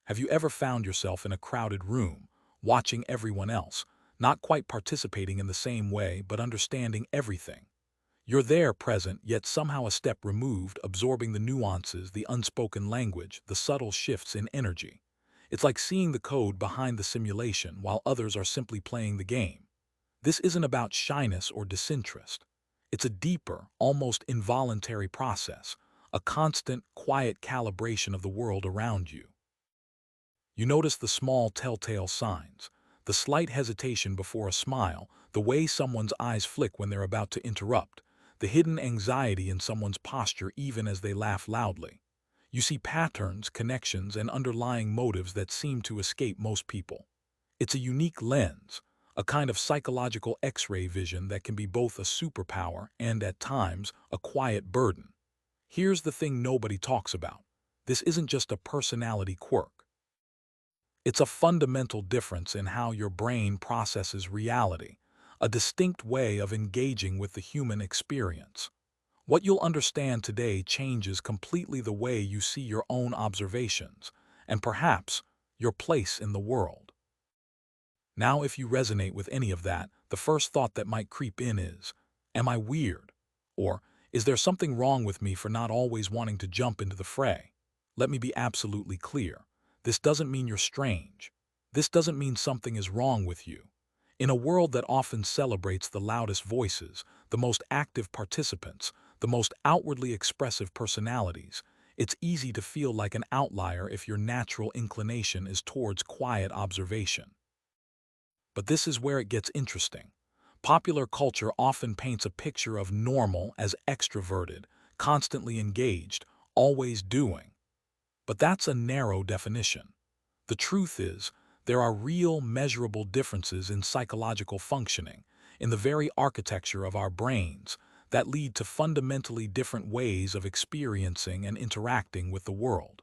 Have you ever found yourself in a crowded room, watching everyone else, not quite participating in the same way but understanding everything? You're there present, yet somehow a step removed, absorbing the nuances, the unspoken language, the subtle shifts in energy. It's like seeing the code behind the simulation while others are simply playing the game. This isn't about shyness or disinterest. It's a deeper, almost involuntary process, a constant, quiet calibration of the world around you. You notice the small telltale signs, the slight hesitation before a smile, the way someone's eyes flick when they're about to interrupt, the hidden anxiety in someone's posture even as they laugh loudly. You see patterns, connections, and underlying motives that seem to escape most people. It's a unique lens, a kind of psychological X-ray vision that can be both a superpower and, at times, a quiet burden. Here's the thing nobody talks about. This isn't just a personality quirk. It's a fundamental difference in how your brain processes reality, a distinct way of engaging with the human experience. What you'll understand today changes completely the way you see your own observations, and perhaps your place in the world. Now, if you resonate with any of that, the first thought that might creep in is, am I weird? Or, is there something wrong with me for not always wanting to jump into the fray? Let me be absolutely clear. This doesn't mean you're strange. This doesn't mean something is wrong with you. In a world that often celebrates the loudest voices, the most active participants, the most outwardly expressive personalities, it's easy to feel like an outlier if your natural inclination is towards quiet observation. But this is where it gets interesting. Popular culture often paints a picture of normal as extroverted, constantly engaged, always doing. But that's a narrow definition. The truth is, there are real, measurable differences in psychological functioning, in the very architecture of our brains, that lead to fundamentally different ways of experiencing and interacting with the world.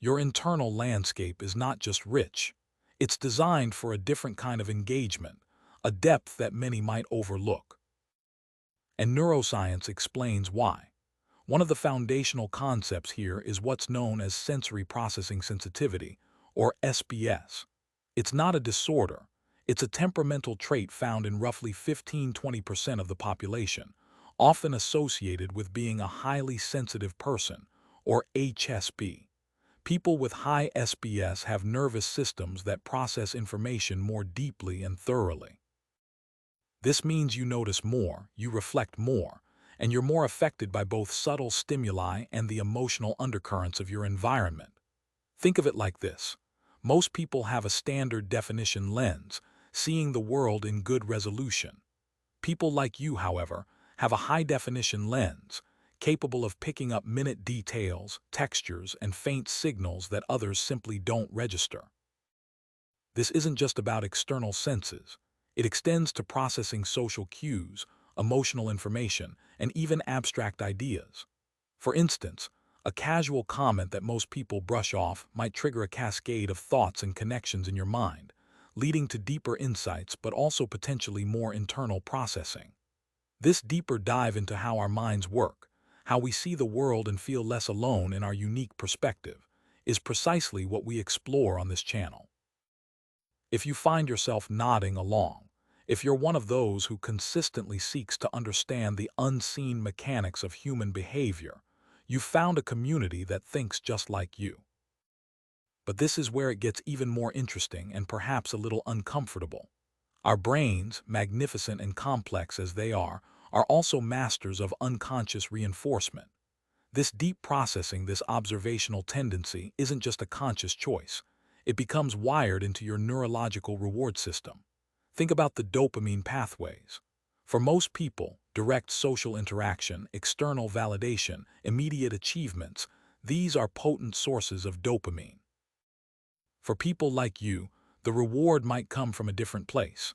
Your internal landscape is not just rich, it's designed for a different kind of engagement, a depth that many might overlook. And neuroscience explains why. One of the foundational concepts here is what's known as sensory processing sensitivity, or SBS. It's not a disorder, it's a temperamental trait found in roughly 15–20% of the population, often associated with being a highly sensitive person, or HSP. People with high SBS have nervous systems that process information more deeply and thoroughly. This means you notice more, you reflect more, and you're more affected by both subtle stimuli and the emotional undercurrents of your environment. Think of it like this. Most people have a standard definition lens, seeing the world in good resolution. People like you, however, have a high-definition lens, capable of picking up minute details, textures, and faint signals that others simply don't register. This isn't just about external senses. It extends to processing social cues, emotional information, and even abstract ideas. For instance, a casual comment that most people brush off might trigger a cascade of thoughts and connections in your mind, leading to deeper insights but also potentially more internal processing. This deeper dive into how our minds work, how we see the world and feel less alone in our unique perspective, is precisely what we explore on this channel. If you find yourself nodding along, if you're one of those who consistently seeks to understand the unseen mechanics of human behavior, you've found a community that thinks just like you. But this is where it gets even more interesting and perhaps a little uncomfortable. Our brains, magnificent and complex as they are also masters of unconscious reinforcement. This deep processing, this observational tendency, isn't just a conscious choice. It becomes wired into your neurological reward system. Think about the dopamine pathways. For most people, direct social interaction, external validation, immediate achievements, these are potent sources of dopamine. For people like you, the reward might come from a different place.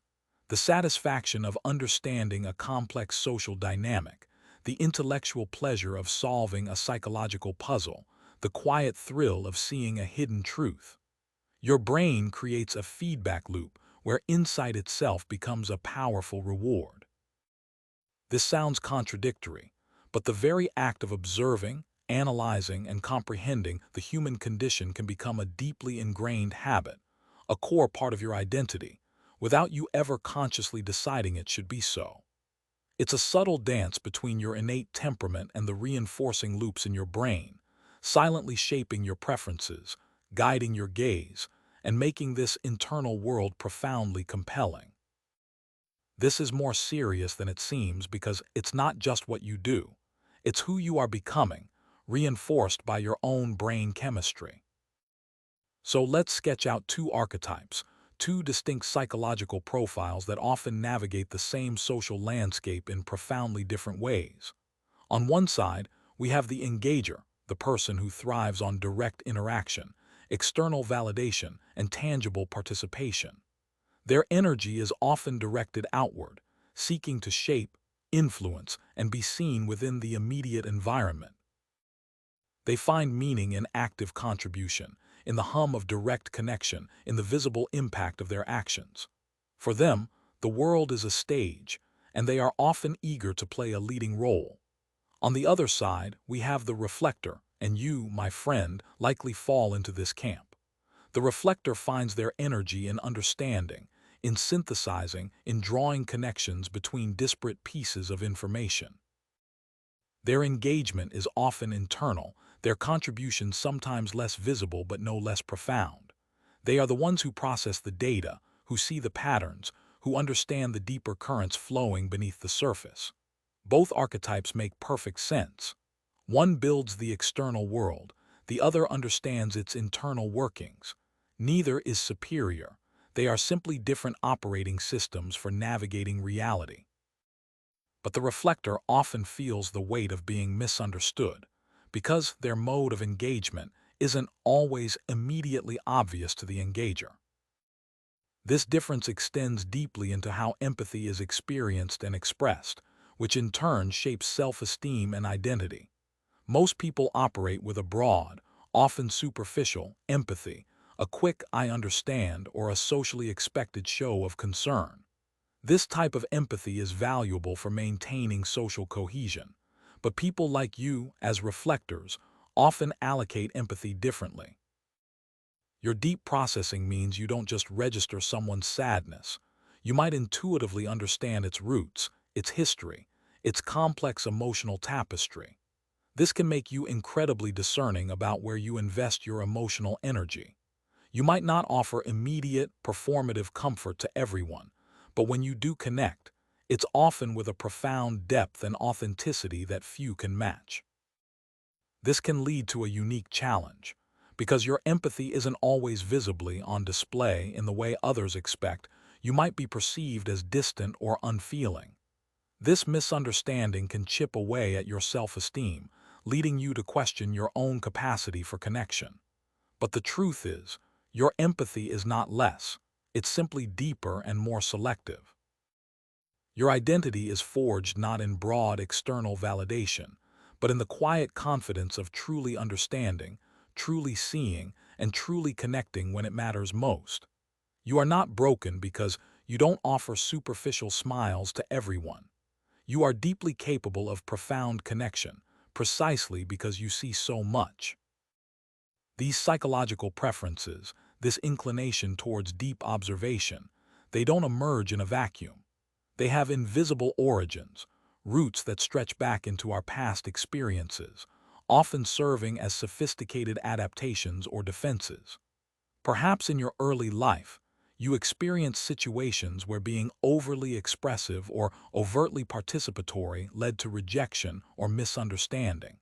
The satisfaction of understanding a complex social dynamic, the intellectual pleasure of solving a psychological puzzle, the quiet thrill of seeing a hidden truth. Your brain creates a feedback loop where insight itself becomes a powerful reward. This sounds contradictory, but the very act of observing, analyzing and comprehending the human condition can become a deeply ingrained habit, a core part of your identity, without you ever consciously deciding it should be so. It's a subtle dance between your innate temperament and the reinforcing loops in your brain, silently shaping your preferences, guiding your gaze, and making this internal world profoundly compelling. This is more serious than it seems because it's not just what you do, it's who you are becoming, reinforced by your own brain chemistry. So let's sketch out two archetypes, two distinct psychological profiles that often navigate the same social landscape in profoundly different ways. On one side, we have the engager, the person who thrives on direct interaction, external validation, and tangible participation. Their energy is often directed outward, seeking to shape, influence, and be seen within the immediate environment. They find meaning in active contribution, in the hum of direct connection, in the visible impact of their actions. For them, the world is a stage, and they are often eager to play a leading role. On the other side, we have the reflector, and you, my friend, likely fall into this camp. The reflector finds their energy in understanding, in synthesizing, in drawing connections between disparate pieces of information. Their engagement is often internal, their contributions sometimes less visible but no less profound. They are the ones who process the data, who see the patterns, who understand the deeper currents flowing beneath the surface. Both archetypes make perfect sense. One builds the external world, the other understands its internal workings. Neither is superior. They are simply different operating systems for navigating reality. But the reflector often feels the weight of being misunderstood, because their mode of engagement isn't always immediately obvious to the engager. This difference extends deeply into how empathy is experienced and expressed, which in turn shapes self-esteem and identity. Most people operate with a broad, often superficial, empathy, a quick "I understand" or a socially expected show of concern. This type of empathy is valuable for maintaining social cohesion, but people like you, as reflectors, often allocate empathy differently. Your deep processing means you don't just register someone's sadness. You might intuitively understand its roots, its history, its complex emotional tapestry. This can make you incredibly discerning about where you invest your emotional energy. You might not offer immediate, performative comfort to everyone, but when you do connect, it's often with a profound depth and authenticity that few can match. This can lead to a unique challenge, because your empathy isn't always visibly on display in the way others expect. You might be perceived as distant or unfeeling. This misunderstanding can chip away at your self-esteem, leading you to question your own capacity for connection. But the truth is, your empathy is not less. It's simply deeper and more selective. Your identity is forged not in broad external validation, but in the quiet confidence of truly understanding, truly seeing, and truly connecting when it matters most. You are not broken because you don't offer superficial smiles to everyone. You are deeply capable of profound connection, precisely because you see so much. These psychological preferences, this inclination towards deep observation, they don't emerge in a vacuum. They have invisible origins, roots that stretch back into our past experiences, often serving as sophisticated adaptations or defenses. Perhaps in your early life, you experienced situations where being overly expressive or overtly participatory led to rejection or misunderstanding.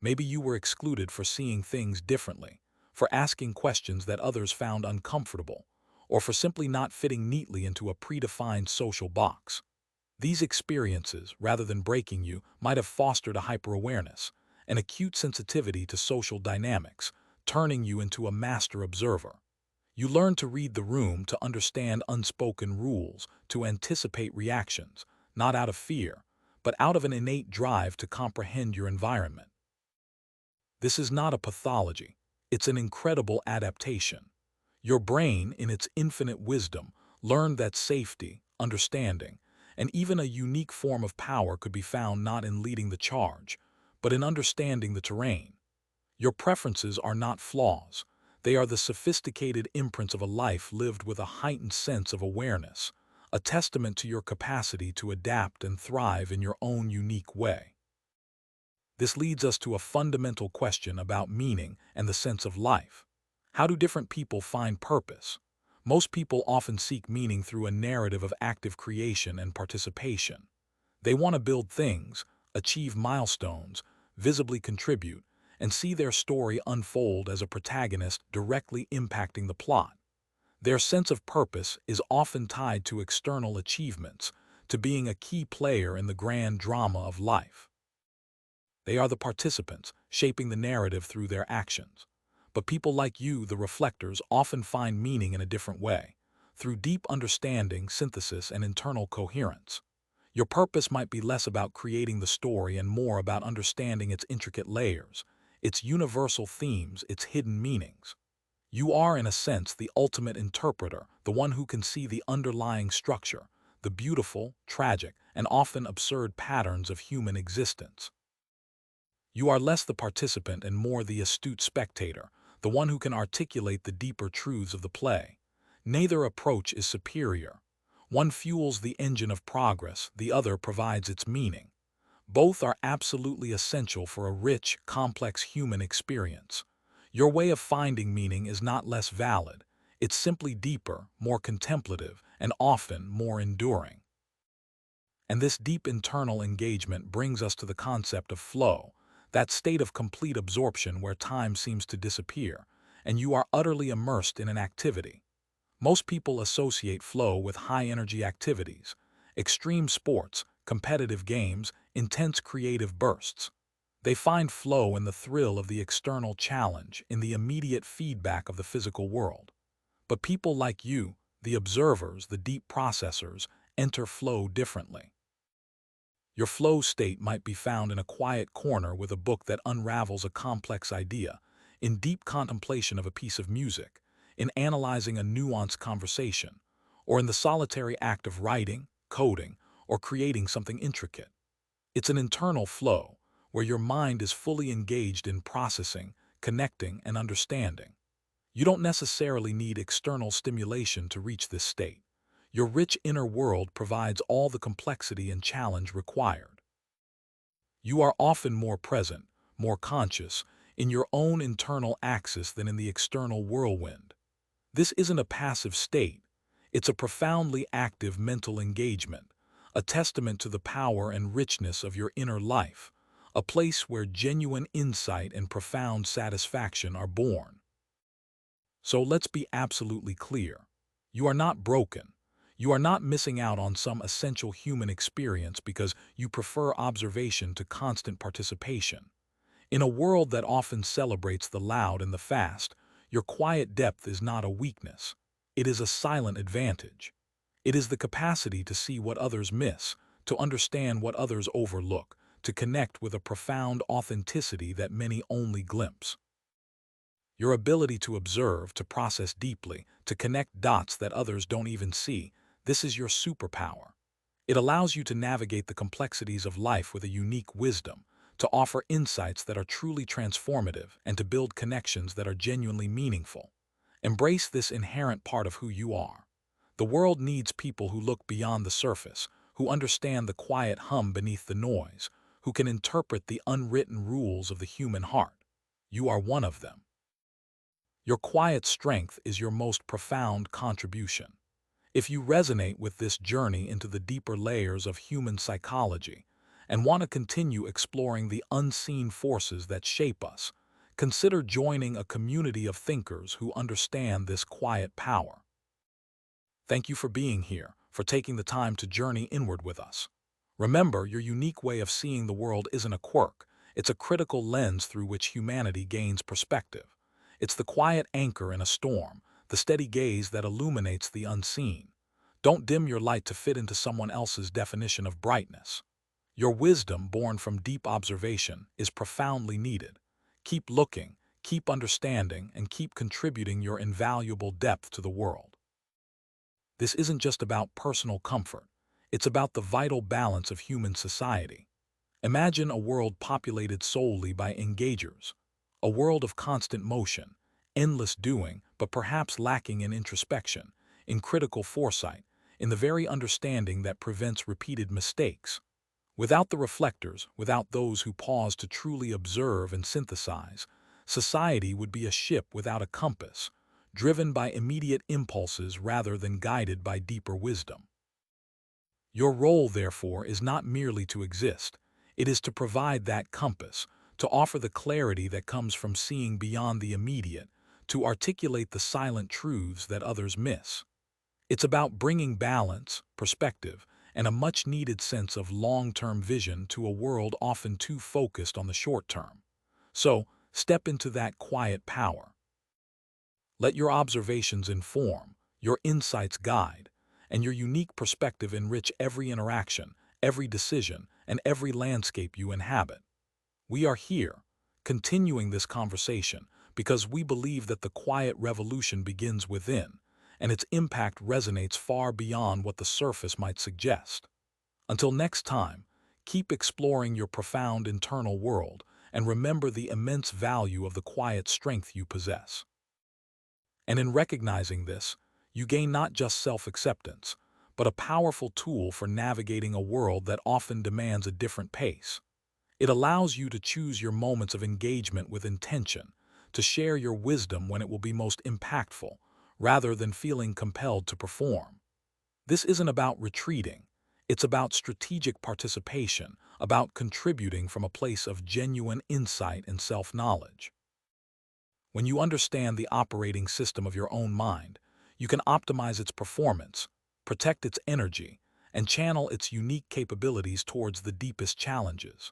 Maybe you were excluded for seeing things differently, for asking questions that others found uncomfortable, or for simply not fitting neatly into a predefined social box. These experiences, rather than breaking you, might have fostered a hyper-awareness, an acute sensitivity to social dynamics, turning you into a master observer. You learn to read the room, to understand unspoken rules, to anticipate reactions, not out of fear, but out of an innate drive to comprehend your environment. This is not a pathology, it's an incredible adaptation. Your brain, in its infinite wisdom, learned that safety, understanding, and even a unique form of power could be found not in leading the charge, but in understanding the terrain. Your preferences are not flaws. They are the sophisticated imprints of a life lived with a heightened sense of awareness, a testament to your capacity to adapt and thrive in your own unique way. This leads us to a fundamental question about meaning and the sense of life. How do different people find purpose? Most people often seek meaning through a narrative of active creation and participation. They want to build things, achieve milestones, visibly contribute, and see their story unfold as a protagonist directly impacting the plot. Their sense of purpose is often tied to external achievements, to being a key player in the grand drama of life. They are the participants, shaping the narrative through their actions. But people like you, the reflectors, often find meaning in a different way, through deep understanding, synthesis, and internal coherence. Your purpose might be less about creating the story and more about understanding its intricate layers, its universal themes, its hidden meanings. You are, in a sense, the ultimate interpreter, the one who can see the underlying structure, the beautiful, tragic, and often absurd patterns of human existence. You are less the participant and more the astute spectator, the one who can articulate the deeper truths of the play. Neither approach is superior. One fuels the engine of progress, the other provides its meaning. Both are absolutely essential for a rich, complex human experience. Your way of finding meaning is not less valid. It's simply deeper, more contemplative, and often more enduring. And this deep internal engagement brings us to the concept of flow, that state of complete absorption where time seems to disappear, and you are utterly immersed in an activity. Most people associate flow with high-energy activities, extreme sports, competitive games, intense creative bursts. They find flow in the thrill of the external challenge, in the immediate feedback of the physical world. But people like you, the observers, the deep processors, enter flow differently. Your flow state might be found in a quiet corner with a book that unravels a complex idea, in deep contemplation of a piece of music, in analyzing a nuanced conversation, or in the solitary act of writing, coding, or creating something intricate. It's an internal flow, where your mind is fully engaged in processing, connecting, and understanding. You don't necessarily need external stimulation to reach this state. Your rich inner world provides all the complexity and challenge required. You are often more present, more conscious, in your own internal axis than in the external whirlwind. This isn't a passive state. It's a profoundly active mental engagement, a testament to the power and richness of your inner life, a place where genuine insight and profound satisfaction are born. So let's be absolutely clear. You are not broken. You are not missing out on some essential human experience because you prefer observation to constant participation. In a world that often celebrates the loud and the fast, your quiet depth is not a weakness. It is a silent advantage. It is the capacity to see what others miss, to understand what others overlook, to connect with a profound authenticity that many only glimpse. Your ability to observe, to process deeply, to connect dots that others don't even see, this is your superpower. It allows you to navigate the complexities of life with a unique wisdom, to offer insights that are truly transformative, and to build connections that are genuinely meaningful. Embrace this inherent part of who you are. The world needs people who look beyond the surface, who understand the quiet hum beneath the noise, who can interpret the unwritten rules of the human heart. You are one of them. Your quiet strength is your most profound contribution. If you resonate with this journey into the deeper layers of human psychology and want to continue exploring the unseen forces that shape us, consider joining a community of thinkers who understand this quiet power. Thank you for being here, for taking the time to journey inward with us. Remember, your unique way of seeing the world isn't a quirk, it's a critical lens through which humanity gains perspective. It's the quiet anchor in a storm, the steady gaze that illuminates the unseen. Don't dim your light to fit into someone else's definition of brightness. Your wisdom, born from deep observation, is profoundly needed. Keep looking, keep understanding, and keep contributing your invaluable depth to the world. This isn't just about personal comfort. It's about the vital balance of human society. Imagine a world populated solely by engagers, a world of constant motion, endless doing, but perhaps lacking in introspection, in critical foresight, in the very understanding that prevents repeated mistakes. Without the reflectors, without those who pause to truly observe and synthesize, society would be a ship without a compass, driven by immediate impulses rather than guided by deeper wisdom. Your role, therefore, is not merely to exist. It is to provide that compass, to offer the clarity that comes from seeing beyond the immediate, to articulate the silent truths that others miss. It's about bringing balance, perspective, and a much-needed sense of long-term vision to a world often too focused on the short term. So, step into that quiet power. Let your observations inform, your insights guide, and your unique perspective enrich every interaction, every decision, and every landscape you inhabit. We are here, continuing this conversation, because we believe that the quiet revolution begins within, and its impact resonates far beyond what the surface might suggest. Until next time, keep exploring your profound internal world and remember the immense value of the quiet strength you possess. And in recognizing this, you gain not just self-acceptance, but a powerful tool for navigating a world that often demands a different pace. It allows you to choose your moments of engagement with intention, to share your wisdom when it will be most impactful, rather than feeling compelled to perform. This isn't about retreating. It's about strategic participation, about contributing from a place of genuine insight and self-knowledge. When you understand the operating system of your own mind, you can optimize its performance, protect its energy, and channel its unique capabilities towards the deepest challenges.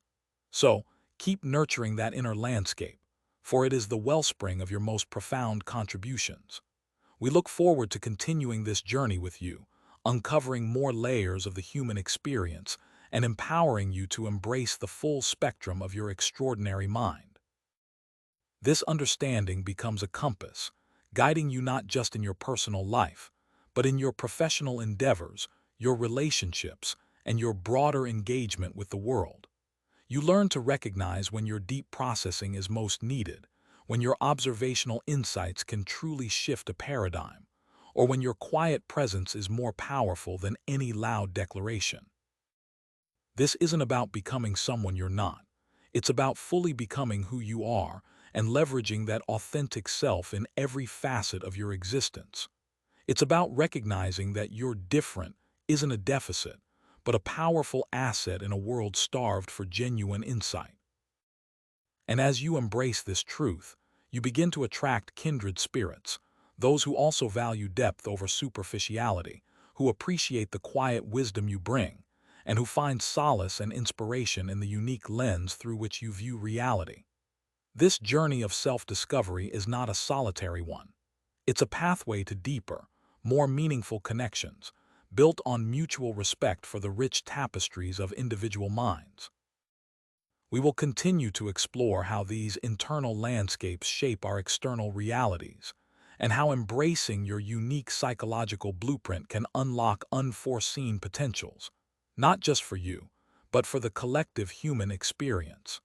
So, keep nurturing that inner landscape, for it is the wellspring of your most profound contributions. We look forward to continuing this journey with you, uncovering more layers of the human experience and empowering you to embrace the full spectrum of your extraordinary mind. This understanding becomes a compass, guiding you not just in your personal life, but in your professional endeavors, your relationships, and your broader engagement with the world. You learn to recognize when your deep processing is most needed, when your observational insights can truly shift a paradigm, or when your quiet presence is more powerful than any loud declaration. This isn't about becoming someone you're not. It's about fully becoming who you are and leveraging that authentic self in every facet of your existence. It's about recognizing that you're different isn't a deficit, but a powerful asset in a world starved for genuine insight. And as you embrace this truth, you begin to attract kindred spirits, those who also value depth over superficiality, who appreciate the quiet wisdom you bring, and who find solace and inspiration in the unique lens through which you view reality. This journey of self-discovery is not a solitary one. It's a pathway to deeper, more meaningful connections, built on mutual respect for the rich tapestries of individual minds. We will continue to explore how these internal landscapes shape our external realities, and how embracing your unique psychological blueprint can unlock unforeseen potentials, not just for you, but for the collective human experience.